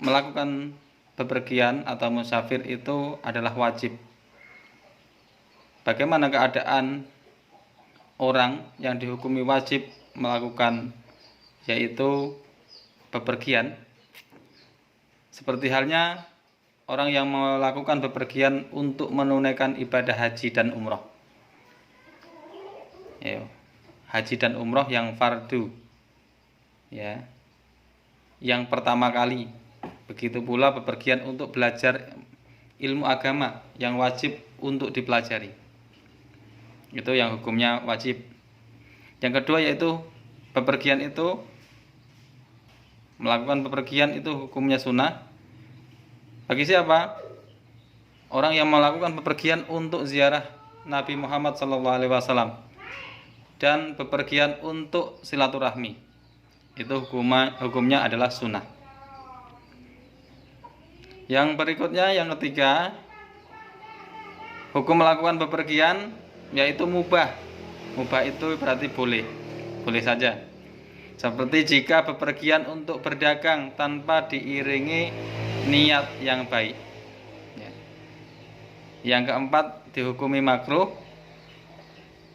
melakukan bepergian atau musafir itu adalah wajib. Bagaimana keadaan orang yang dihukumi wajib melakukan yaitu bepergian? Seperti halnya orang yang melakukan bepergian untuk menunaikan ibadah haji dan umroh. Haji dan umroh yang fardu, ya, yang pertama kali. Begitu pula bepergian untuk belajar ilmu agama yang wajib untuk dipelajari. Itu yang hukumnya wajib. Yang kedua yaitu bepergian itu, melakukan bepergian itu hukumnya sunnah. Bagi siapa? Orang yang melakukan bepergian untuk ziarah Nabi Muhammad SAW dan bepergian untuk silaturahmi, itu hukumnya adalah sunnah. Yang berikutnya, yang ketiga, hukum melakukan bepergian yaitu mubah. Mubah itu berarti boleh saja. Seperti jika bepergian untuk berdagang tanpa diiringi niat yang baik. Yang keempat, dihukumi makruh,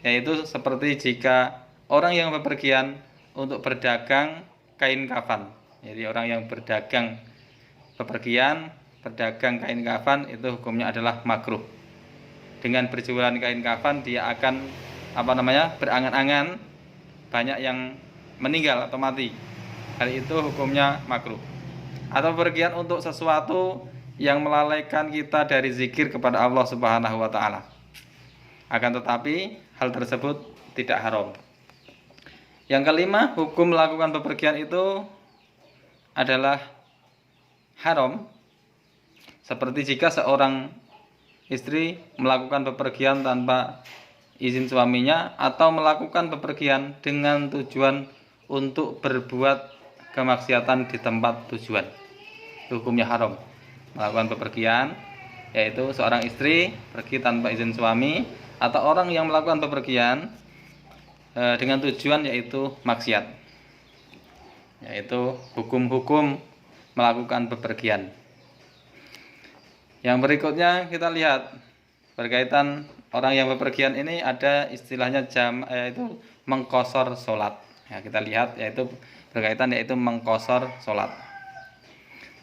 yaitu seperti jika orang yang bepergian untuk berdagang kain kafan. Jadi orang yang berdagang bepergian, berdagang kain kafan, itu hukumnya adalah makruh. Dengan berjualan kain kafan dia akan berangan-angan banyak yang meninggal atau mati. Hal itu hukumnya makruh. Atau bepergian untuk sesuatu yang melalaikan kita dari zikir kepada Allah Subhanahu wa taala. Akan tetapi hal tersebut tidak haram. Yang kelima, hukum melakukan bepergian itu adalah haram. Seperti jika seorang istri melakukan bepergian tanpa izin suaminya atau melakukan bepergian dengan tujuan untuk berbuat kemaksiatan di tempat tujuan. Hukumnya haram. Melakukan bepergian yaitu seorang istri pergi tanpa izin suami atau orang yang melakukan bepergian dengan tujuan yaitu maksiat. Yaitu hukum-hukum melakukan bepergian. Yang berikutnya kita lihat berkaitan orang yang bepergian ini ada istilahnya yaitu mengqashar sholat. Ya, kita lihat yaitu berkaitan yaitu mengqashar sholat.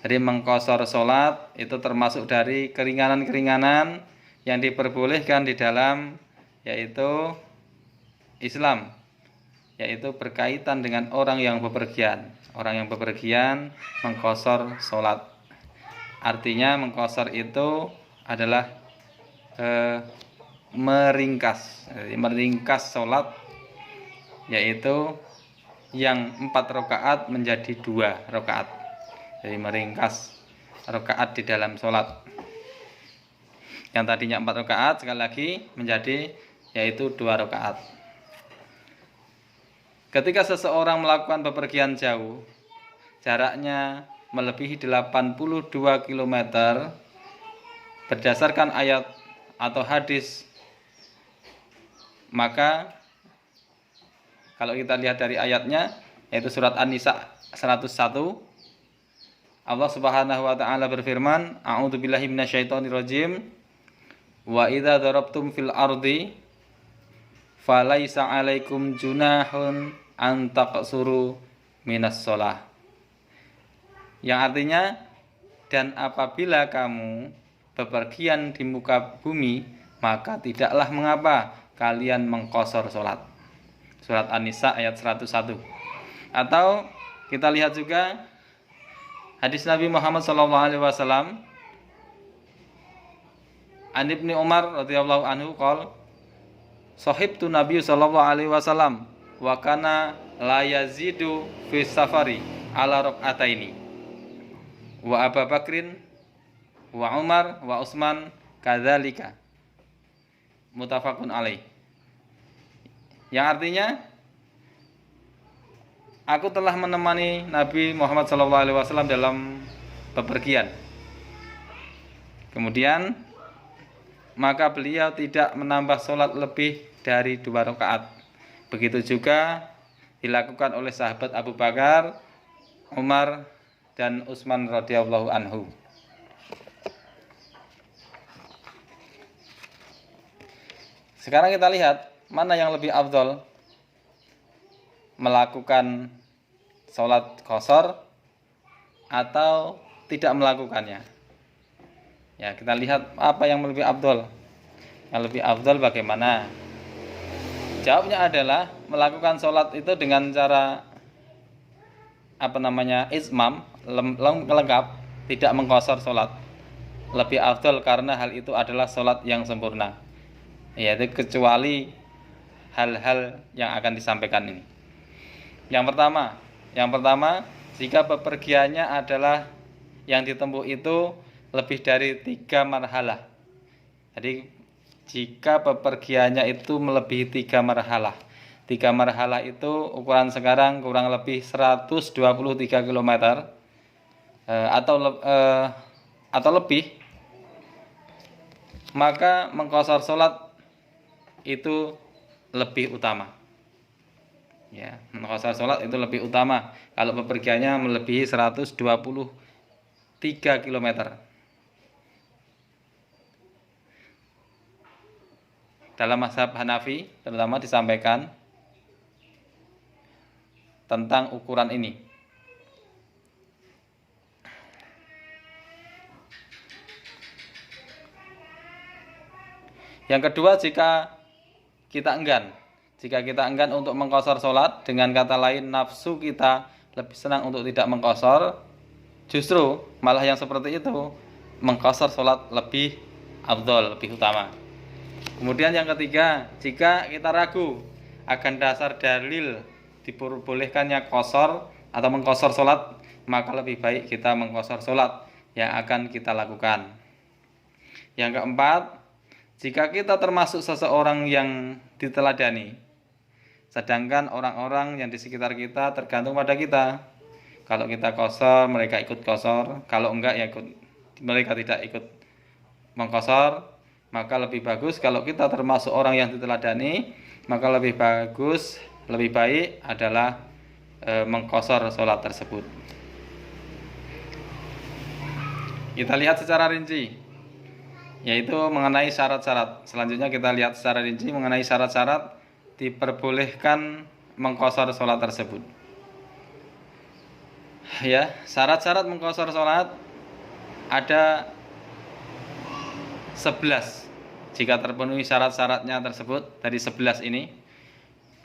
Jadi mengqashar sholat itu termasuk dari keringanan-keringanan yang diperbolehkan di dalam yaitu Islam, yaitu berkaitan dengan orang yang bepergian. Orang yang bepergian mengqashar sholat. Artinya mengqashar itu adalah meringkas. Jadi meringkas sholat, yaitu yang 4 rakaat menjadi 2 rakaat. Jadi meringkas rakaat di dalam sholat. Yang tadinya 4 rakaat sekali lagi menjadi yaitu 2 rakaat. Ketika seseorang melakukan bepergian jauh, jaraknya melebihi 82 km berdasarkan ayat atau hadis, maka kalau kita lihat dari ayatnya yaitu surat An-Nisa 101, Allah Subhanahu wa taala berfirman, a'udzubillahi minasyaitonirrajim, wa idza darabtum fil ardi falaisa 'alaikum junahun an taqsuru minas shalah. Yang artinya, dan apabila kamu bepergian di muka bumi, maka tidaklah mengapa kalian mengqashar sholat. Surat An-Nisa ayat 101. Atau kita lihat juga hadis Nabi Muhammad SAW, An Ibni Umar radhiyallahu anhu qol, sahibtu Nabi SAW wa kana la yazidu fi safari ala raq'ataini. Wa Abu Bakrin wa Umar wa Utsman kadzalika. Muttafaqun alaih. Yang artinya, aku telah menemani Nabi Muhammad SAW dalam bepergian. Kemudian maka beliau tidak menambah sholat lebih dari 2 rakaat. Begitu juga dilakukan oleh sahabat Abu Bakar, Umar, dan Utsman radhiyallahu anhu. Sekarang kita lihat mana yang lebih afdol, melakukan sholat qashar atau tidak melakukannya. Ya, kita lihat apa yang lebih afdol. Yang lebih afdol bagaimana? Jawabnya adalah melakukan sholat itu dengan cara itmam, lengkap, tidak mengqashar sholat. Lebih afdol karena hal itu adalah sholat yang sempurna. Yaitu kecuali hal-hal yang akan disampaikan ini. Yang pertama, jika bepergiannya adalah yang ditempuh itu lebih dari 3 marhalah. Jadi jika bepergiannya itu melebihi 3 marhalah. 3 marhalah itu ukuran sekarang kurang lebih 123 km atau lebih, maka mengqashar sholat itu lebih utama. Ya, mengqashar sholat itu lebih utama kalau bepergiannya melebihi 123 km. Dalam mazhab Hanafi terutama disampaikan tentang ukuran ini. Yang kedua, jika kita enggan untuk mengqashar sholat, dengan kata lain nafsu kita lebih senang untuk tidak mengqashar, justru malah yang seperti itu mengqashar sholat lebih afdol, lebih utama. Kemudian yang ketiga, jika kita ragu akan dasar dalil diperbolehkannya qashar atau mengqashar sholat, maka lebih baik kita mengqashar sholat yang akan kita lakukan. Yang keempat, jika kita termasuk seseorang yang diteladani, sedangkan orang-orang yang di sekitar kita tergantung pada kita. Kalau kita qashar, mereka ikut qashar. Kalau enggak, ya mereka tidak ikut mengqashar. Maka lebih bagus kalau kita termasuk orang yang diteladani, maka lebih baik adalah mengqashar sholat tersebut. Kita lihat secara rinci, yaitu mengenai syarat-syarat. Selanjutnya kita lihat secara rinci mengenai syarat-syarat diperbolehkan mengqashar sholat tersebut. Ya, syarat-syarat mengqashar sholat ada 11. Jika terpenuhi syarat-syaratnya tersebut dari 11 ini,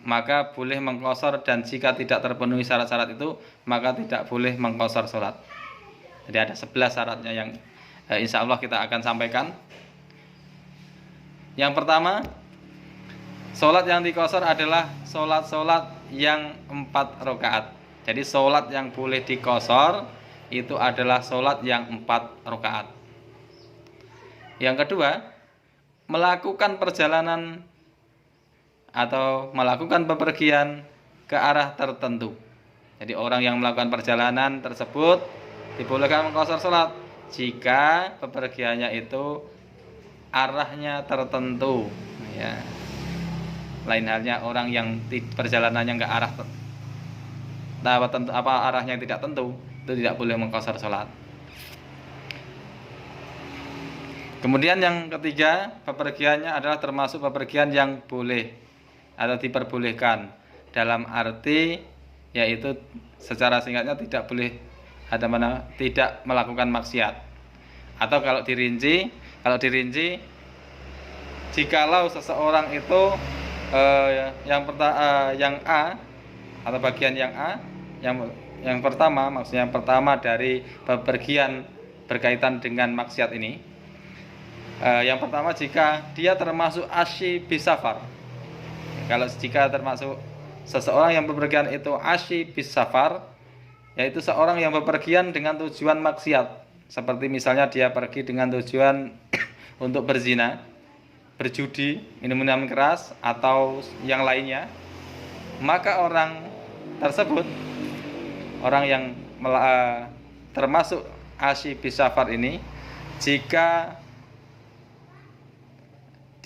maka boleh mengqashar, dan jika tidak terpenuhi syarat-syarat itu, maka tidak boleh mengqashar sholat. Jadi ada 11 syaratnya yang insya Allah kita akan sampaikan. Yang pertama, sholat yang diqashar adalah sholat yang 4 rakaat. Jadi sholat yang boleh diqashar itu adalah sholat yang 4 rakaat. Yang kedua, melakukan perjalanan atau melakukan bepergian ke arah tertentu. Jadi orang yang melakukan perjalanan tersebut dibolehkan mengqashar sholat jika bepergiannya itu arahnya tertentu. Ya. Lain halnya orang yang perjalanannya nggak arahnya yang tidak tentu, itu tidak boleh mengqashar sholat. Kemudian yang ketiga, bepergiannya adalah termasuk bepergian yang boleh atau diperbolehkan, dalam arti yaitu secara singkatnya tidak melakukan maksiat. Atau kalau dirinci, jikalau seseorang itu yang A atau bagian yang A, yang pertama, maksudnya yang pertama dari bepergian berkaitan dengan maksiat ini. Yang pertama, jika dia termasuk asy bisafar. Kalau jika termasuk seseorang yang bepergian itu asy bisafar, yaitu seorang yang bepergian dengan tujuan maksiat, seperti misalnya dia pergi dengan tujuan untuk berzina, berjudi, minum minuman keras, atau yang lainnya, maka orang tersebut, orang yang termasuk asy bisafar ini, jika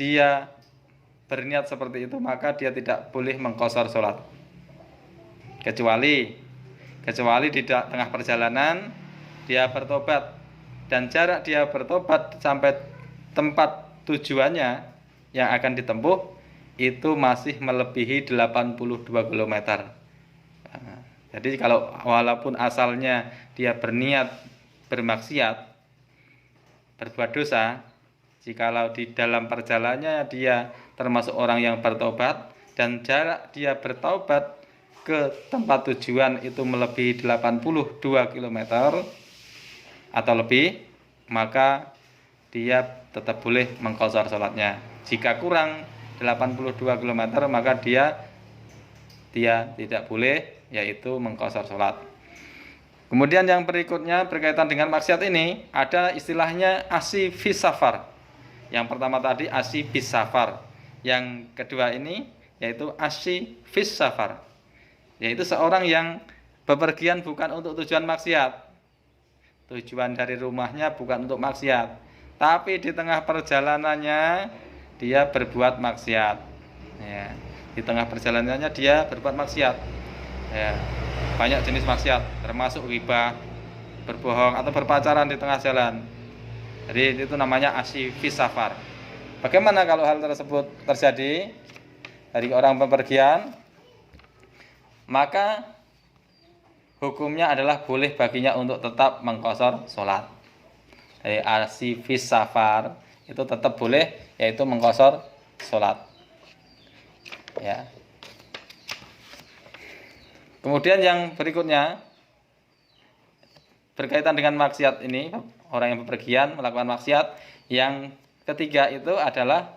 dia berniat seperti itu, maka dia tidak boleh mengqashar sholat, kecuali kecuali di tengah perjalanan dia bertobat, dan jarak dia bertobat sampai tempat tujuannya yang akan ditempuh itu masih melebihi 82 km. Nah, jadi kalau walaupun asalnya dia berniat bermaksiat, berbuat dosa, jikalau di dalam perjalanannya dia termasuk orang yang bertobat dan jarak dia bertaubat ke tempat tujuan itu melebihi 82 km atau lebih, maka dia tetap boleh mengqashar sholatnya. Jika kurang 82 km maka dia tidak boleh, yaitu mengqashar sholat. Kemudian yang berikutnya berkaitan dengan maksiat ini ada istilahnya asi fis safar. Yang pertama tadi asi bis safar. Yang kedua ini yaitu asi fis safar, yaitu seorang yang bepergian bukan untuk tujuan maksiat. Tujuan dari rumahnya bukan untuk maksiat, tapi di tengah perjalanannya dia berbuat maksiat. Ya, di tengah perjalanannya dia berbuat maksiat. Ya, banyak jenis maksiat, termasuk ghibah, berbohong atau berpacaran di tengah jalan. Jadi itu namanya asi fis safar. Bagaimana kalau hal tersebut terjadi dari orang bepergian? Maka hukumnya adalah boleh baginya untuk tetap mengqashar sholat. Jadi asi fis safar itu tetap boleh, yaitu mengqashar sholat. Ya. Kemudian yang berikutnya berkaitan dengan maksiat ini, orang yang bepergian melakukan maksiat. Yang ketiga itu adalah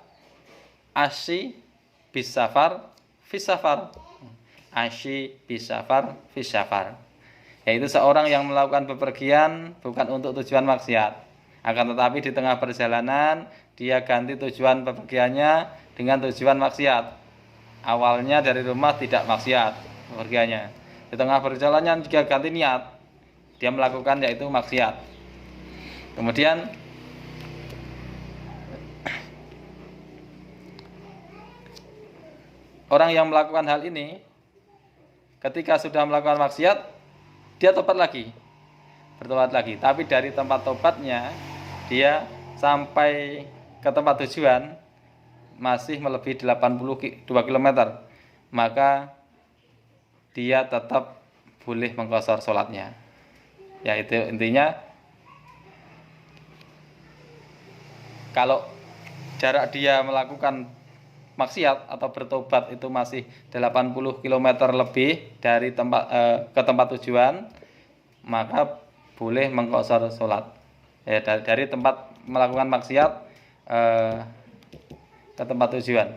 asi bis safar fis safar. Asi bis safar fis safar, yaitu seorang yang melakukan bepergian bukan untuk tujuan maksiat, akan tetapi di tengah perjalanan dia ganti tujuan bepergiannya dengan tujuan maksiat. Awalnya dari rumah tidak maksiat bepergiannya, di tengah perjalanan dia ganti niat, dia melakukan yaitu maksiat. Kemudian orang yang melakukan hal ini ketika sudah melakukan maksiat dia tobat lagi, bertobat lagi, tapi dari tempat tobatnya dia sampai ke tempat tujuan masih melebihi 82 km, maka dia tetap boleh mengqashar sholatnya. Yaitu intinya kalau jarak dia melakukan maksiat atau bertobat itu masih 80 km lebih dari ke tempat tujuan, maka boleh mengqashar sholat. Ya, dari tempat melakukan maksiat ke tempat tujuan.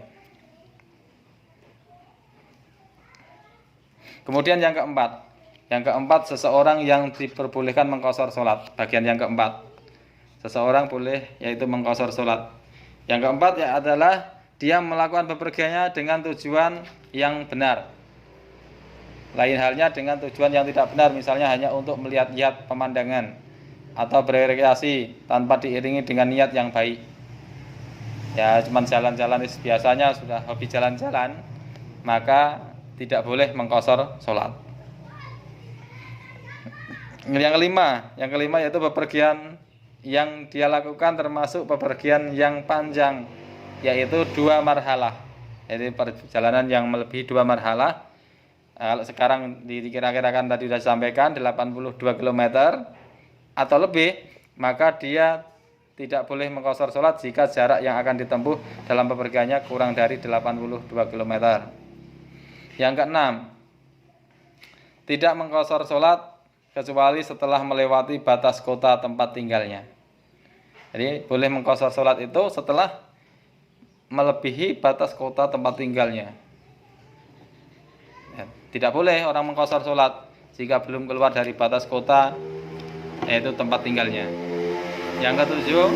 Kemudian yang keempat seseorang yang diperbolehkan mengqashar sholat. Bagian yang keempat, seseorang boleh yaitu mengqashar sholat. Yang keempat ya adalah dia melakukan bepergiannya dengan tujuan yang benar. Lain halnya dengan tujuan yang tidak benar, misalnya hanya untuk melihat-lihat pemandangan atau berrekreasi tanpa diiringi dengan niat yang baik. Ya, cuman jalan-jalan biasanya sudah hobi jalan-jalan, maka tidak boleh mengqashar sholat. Yang kelima yaitu bepergian yang dia lakukan termasuk bepergian yang panjang, yaitu 2 marhalah. Jadi perjalanan yang melebihi 2 marhalah. Kalau sekarang dikira-kirakan tadi sudah disampaikan 82 km atau lebih, maka dia tidak boleh mengqashar sholat jika jarak yang akan ditempuh dalam bepergiannya kurang dari 82 km. Yang keenam, tidak mengqashar sholat kecuali setelah melewati batas kota tempat tinggalnya. Jadi boleh mengqashar sholat itu setelah melebihi batas kota tempat tinggalnya. Ya, tidak boleh orang mengqashar sholat jika belum keluar dari batas kota, yaitu tempat tinggalnya. Yang ketujuh,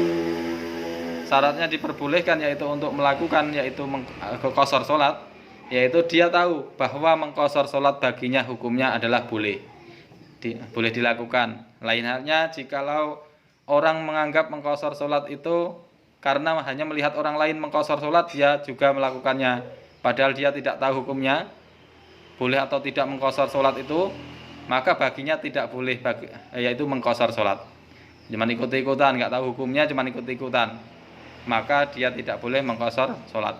syaratnya diperbolehkan yaitu untuk melakukan yaitu mengqashar sholat, yaitu dia tahu bahwa mengqashar sholat baginya hukumnya adalah boleh dilakukan. Lain halnya jikalau orang menganggap mengqashar sholat itu karena hanya melihat orang lain mengqashar sholat, dia juga melakukannya, padahal dia tidak tahu hukumnya boleh atau tidak mengqashar sholat itu. maka baginya tidak boleh yaitu mengqashar sholat. Cuman ikut-ikutan, nggak tahu hukumnya, cuman ikut-ikutan, maka dia tidak boleh mengqashar sholat.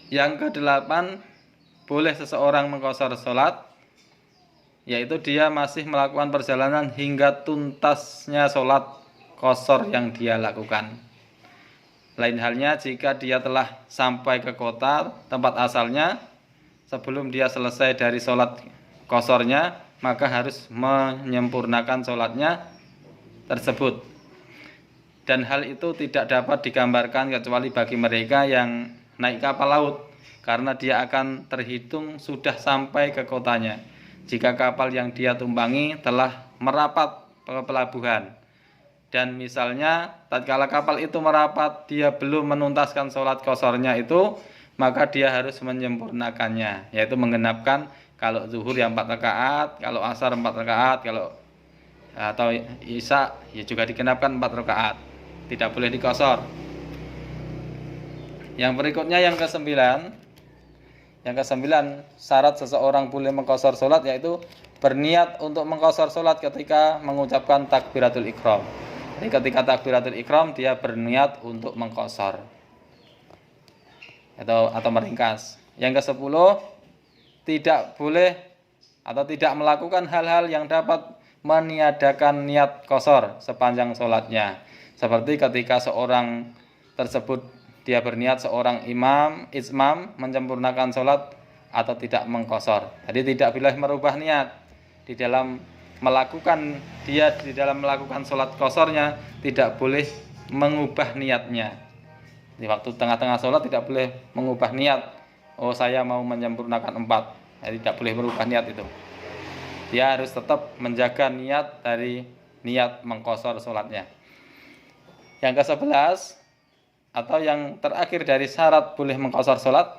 Yang kedelapan, boleh seseorang mengqashar sholat, yaitu dia masih melakukan perjalanan hingga tuntasnya sholat qashar yang dia lakukan. Lain halnya jika dia telah sampai ke kota tempat asalnya, sebelum dia selesai dari sholat qasharnya, maka harus menyempurnakan sholatnya tersebut. Dan hal itu tidak dapat digambarkan kecuali bagi mereka yang naik kapal laut, karena dia akan terhitung sudah sampai ke kotanya jika kapal yang dia tumpangi telah merapat ke pelabuhan. Dan misalnya tatkala kapal itu merapat dia belum menuntaskan sholat qasharnya itu, maka dia harus menyempurnakannya, yaitu menggenapkan kalau zuhur yang 4 rakaat, kalau asar 4 rakaat, kalau atau isya ya juga digenapkan 4 rakaat. Tidak boleh diqashar. Yang berikutnya yang kesembilan, syarat seseorang boleh mengqashar sholat yaitu berniat untuk mengqashar sholat ketika mengucapkan takbiratul ihram. Jadi ketika takbiratul ihram dia berniat untuk mengqashar atau meringkas. Yang ke-10, tidak boleh atau tidak melakukan hal-hal yang dapat meniadakan niat qashar sepanjang sholatnya. Seperti ketika seorang tersebut dia berniat seorang imam menyempurnakan sholat atau tidak mengqashar. Jadi tidak boleh merubah niat di dalam melakukan sholat qasharnya, tidak boleh mengubah niatnya. Di waktu tengah-tengah sholat tidak boleh mengubah niat. Oh, saya mau menyempurnakan 4. Jadi tidak boleh merubah niat itu. Dia harus tetap menjaga niat dari niat mengqashar sholatnya. Yang ke-11 atau yang terakhir dari syarat boleh mengqashar sholat,